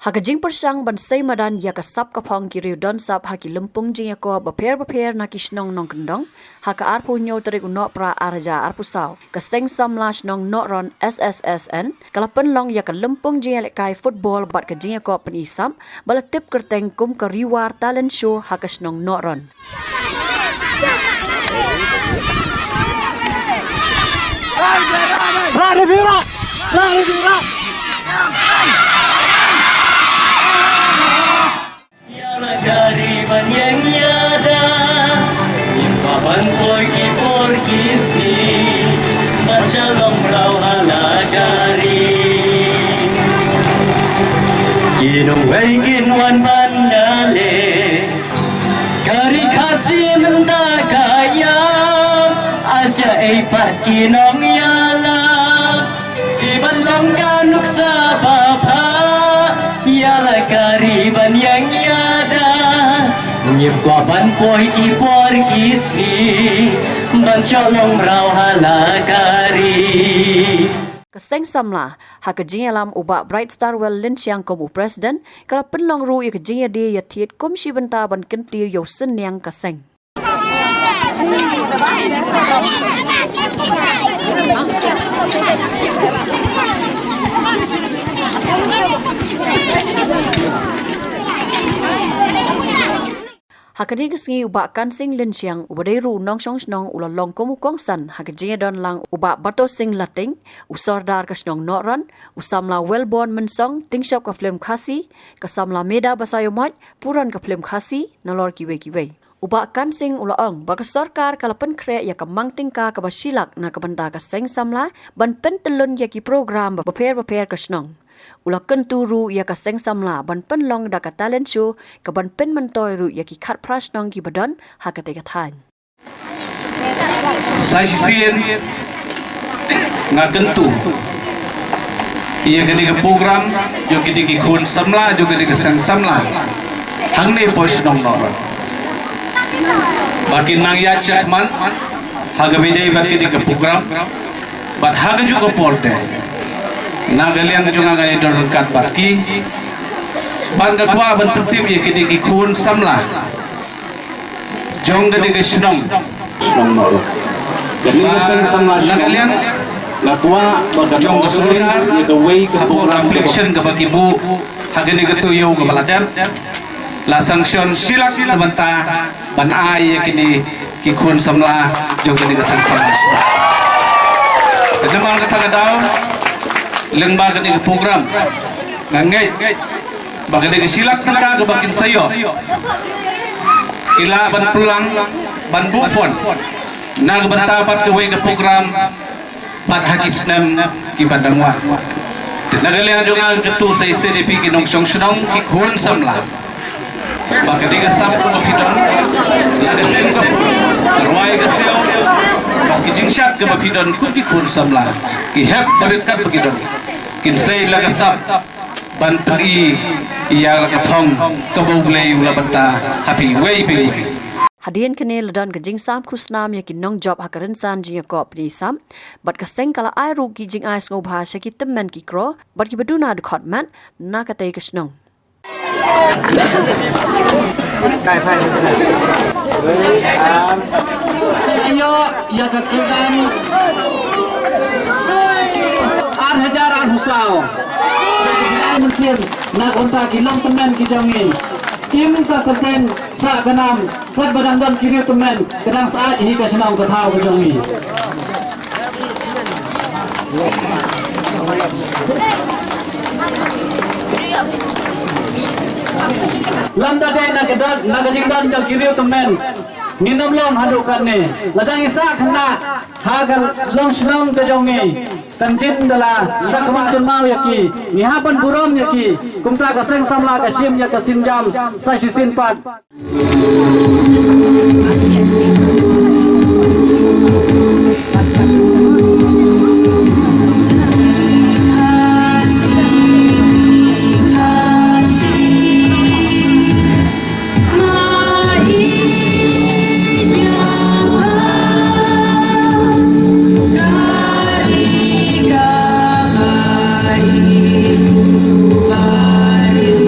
Hakajing persang bansai madan ya kasap kapong kiri don sap haki lempung jing ya ko beper na ki Shnong nong kendong haka arpu nyo terik unok pra arja arpu saw ka Seng Samla Shnong Nohron SSSN kalapen long ya ka lempung jing ya kai football bat ka jing ya ko penisam balatip kerteng kum ka riwar talent show haka Shnong Nohron. Gariban yang nyada Impaban porgi si Baca lomrau ala gari Ginung wengin wan bandale Gari kasih mendakaya Asya eipat kinong yala Iban longkan nuksa bapa Yala gariban yang nyada Nyip kwa ban poi ipor kisni Ban cholong rau halagari Kaseng Samla haka jing alam ubak Bright Star Well Lin Siang komu presiden kala penlong ru ya jing dia ya tiet kum shi benta ban kentir yo sen yang kaseng. Hakani kesengi ubak Kansing Lin Siang ubadai ru nong Shnong ulalong komu kongsan hakajing don lang ubak bato sing lating usordar ka Shnong Nohron usamla wellborn mensong tingshop ka film khasi ka samla meda basayomot puran ka film khasi nalor kiwe ubak Kansing ulaong baka Sorkar kala Pynkhreh ya ka mang Tyngka ka basilak na ka benda ka Seng Samla ban pentelun ya ki program beper ka Shnong Ula kenturu ya ka Seng Samla ban penlong da ka talent show ka ban pen mentoy ru ya ki khat prash nong ki badon ha ka te ka than. Saya sisir nga kentu. Ia gede ke program jo gede ki khun Samla jo gede ke Seng Samla. Hang ne po Shnong Nohron. Bakin nang Ïathuh man haga bidai bat gede ke program bat haga juga porte. Nagalian juga ngani dorkat barki ban kedua bentuk tim ya kini khun Samla jong gede ke Shnong Nohron jadi Seng Samla nagalian lakwa jong ke Sorkar ya ke way ke program election ke bagi bu hagani ke tuyo ke baladan la sanction silak banta ban ai ya kini khun Samla jong gede ke Seng Samla teman kata daun lengba kini ke program ngangai bagi dia silap Tyngka ke bakin sayo kila ban pulang ban bufon nag bentapat ke way ke program bat hagis nem ki badangwa nagalian juga ketu sai CDP ki nong Shnong ki khun Samla bagi dia sap ke bakidon ya de Tyngka ruai ke seo ki jingshat ke bakidon ki khun Samla ki hep berikat bakidon kin say laga sap ban pagi iya laga thong kabau blei ula banta happy way pe Hadian kene ledan ke jing sam kusnam ya ki nong job hakarin san jing ko pri sam bat ka Seng kala ai ru ki jing ai ngo bha sha ki temmen ki kro bat ki baduna de khotman na ka te ka Shnong Yo ya ka kidan 8,000 husau. Saya mungkin nak unta kilong teman kijangi. Tim ka keten sa kanam fat badang don kiri teman kadang saat hi ka Shnong ka thau kijangi. Landa de na kajing don jang kiri teman. Minum long hadukan ni. Ladang isa kena hagal long Shnong kijangi. Kanjin dala sakman sunmau yaki nihapan burom yaki kumta ka Seng Samla ka sim ya ka sinjam sa sisin pat Bye.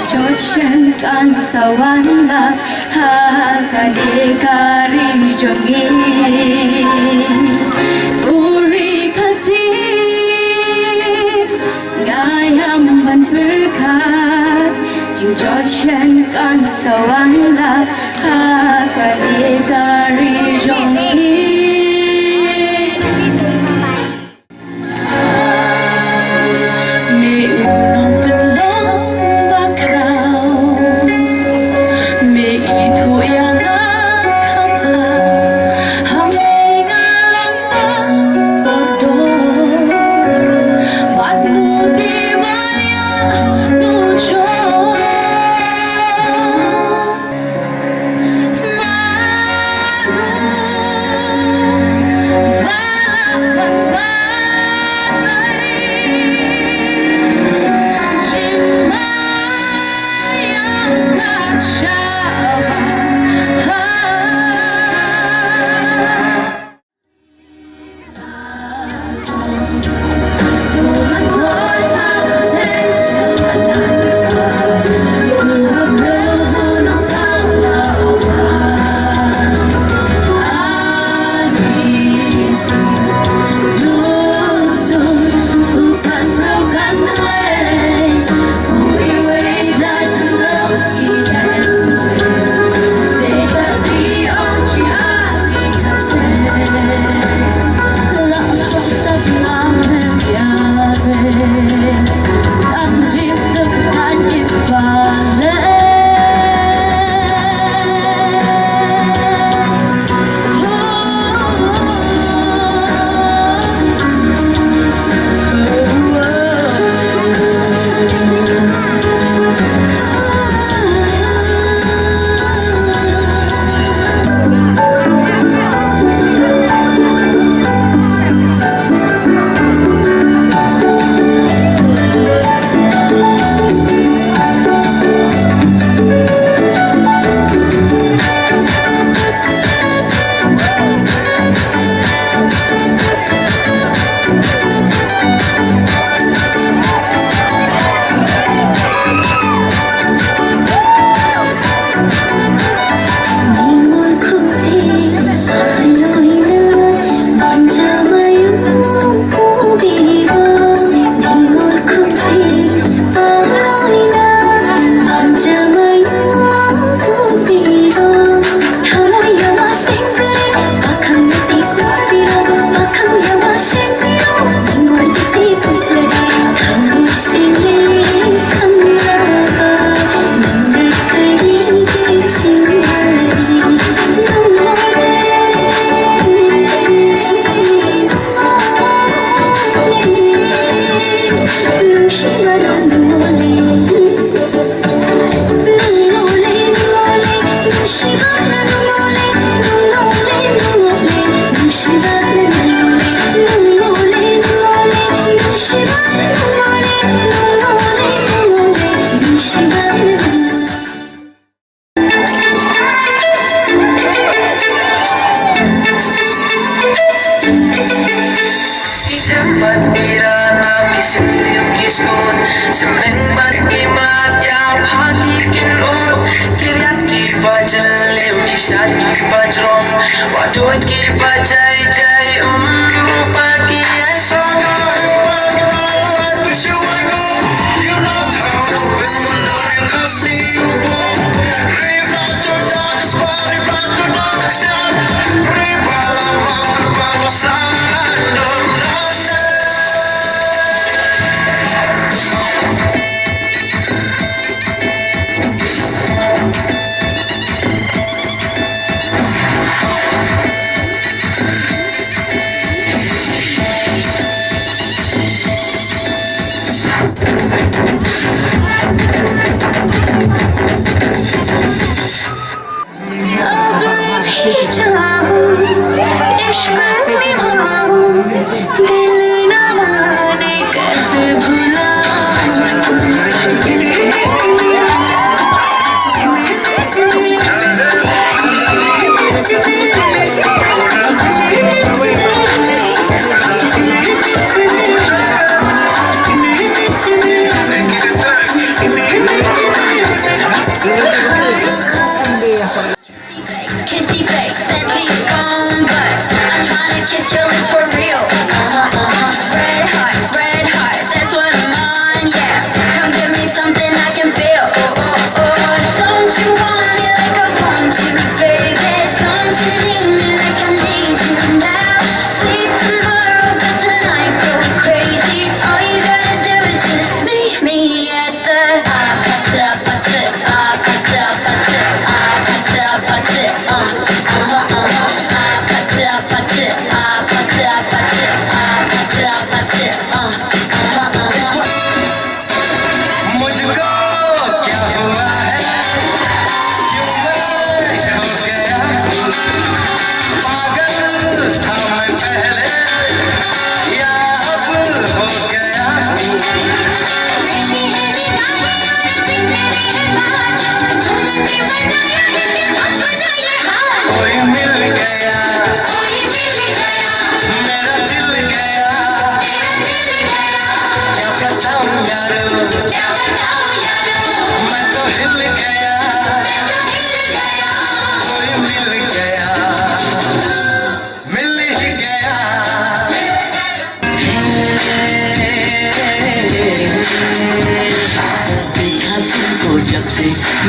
Joshan kan sawana hakadekari jongi uri kasih ngayam ban berkat jing Joshan kan sawana hakadekari jongi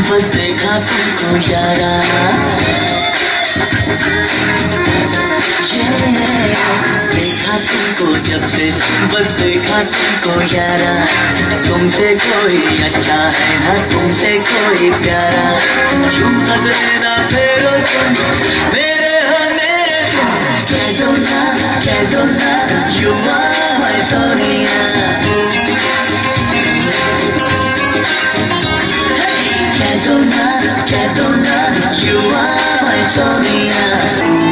बस देखा तुमको यारा देखा तुमको जब से बस देखा तुमको यारा तुमसे कोई अच्छा है ना तुमसे कोई प्यारा यूं हंसना फेरो तुम मेरे हो मेरे कह दो ना you are my Sonia Kadona, you are my Sonia.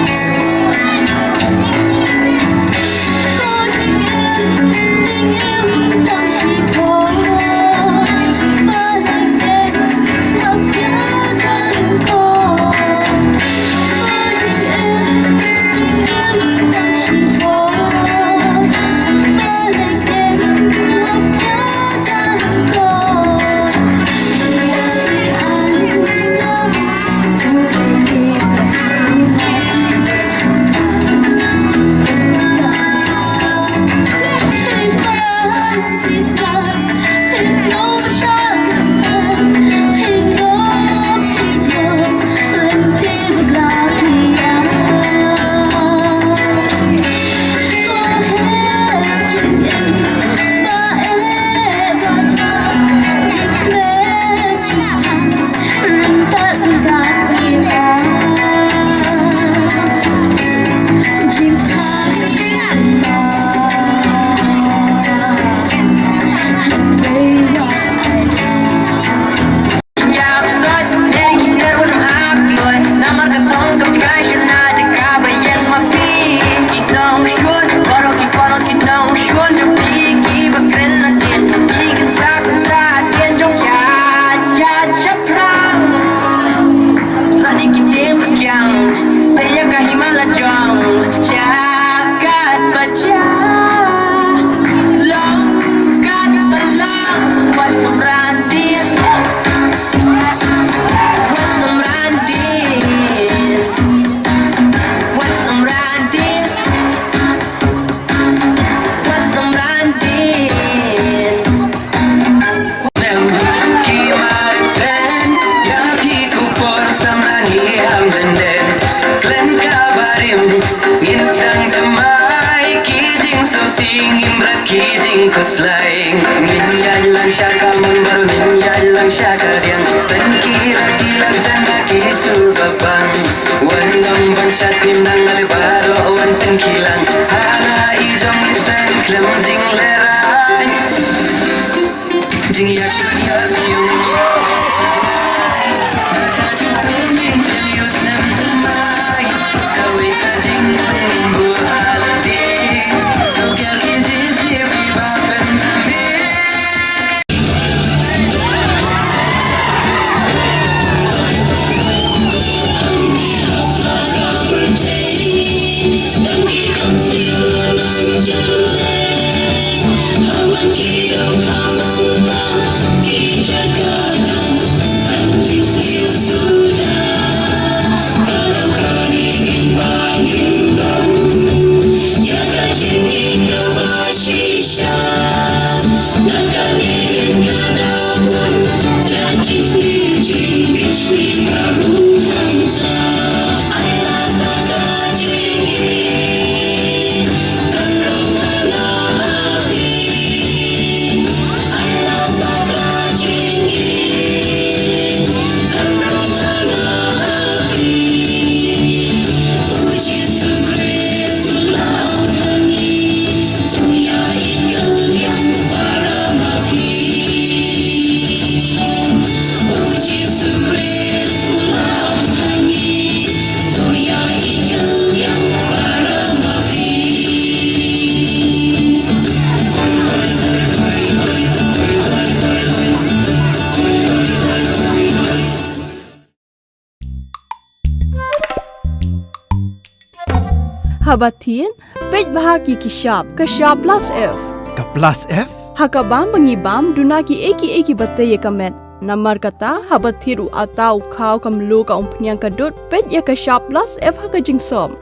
Habatien, pej bahagi kishab, kashab plus F. Ka plus F? Hakabam bangibam dunaki eki batte ye kamet. Namar kata habat thiru atau khau kamlu ka umpnyang kadut pet ya ka sharp plus f ha ka jingsom.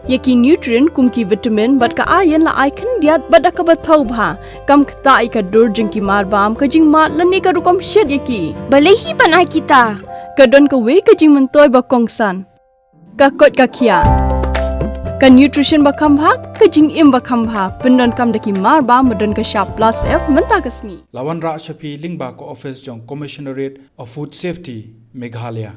Yaki nutrient kumki vitamin bat ka iron la icon diat bada ka bathau bha kam khta I ka dur jingki mar bam ka jing mat lani ka rukom shed yaki. Balehi banai kita. Kadon ka we ka jing mentoy ba kongsan. Ka kot ka kia. Ka nutrition ba khambha ka jing im ba khambha pendon kam daki mar bam madon ka sharp plus f menta ka sni. Lawan Ra Shafi Lingba ko office jong Commissionerate of Food Safety Meghalaya.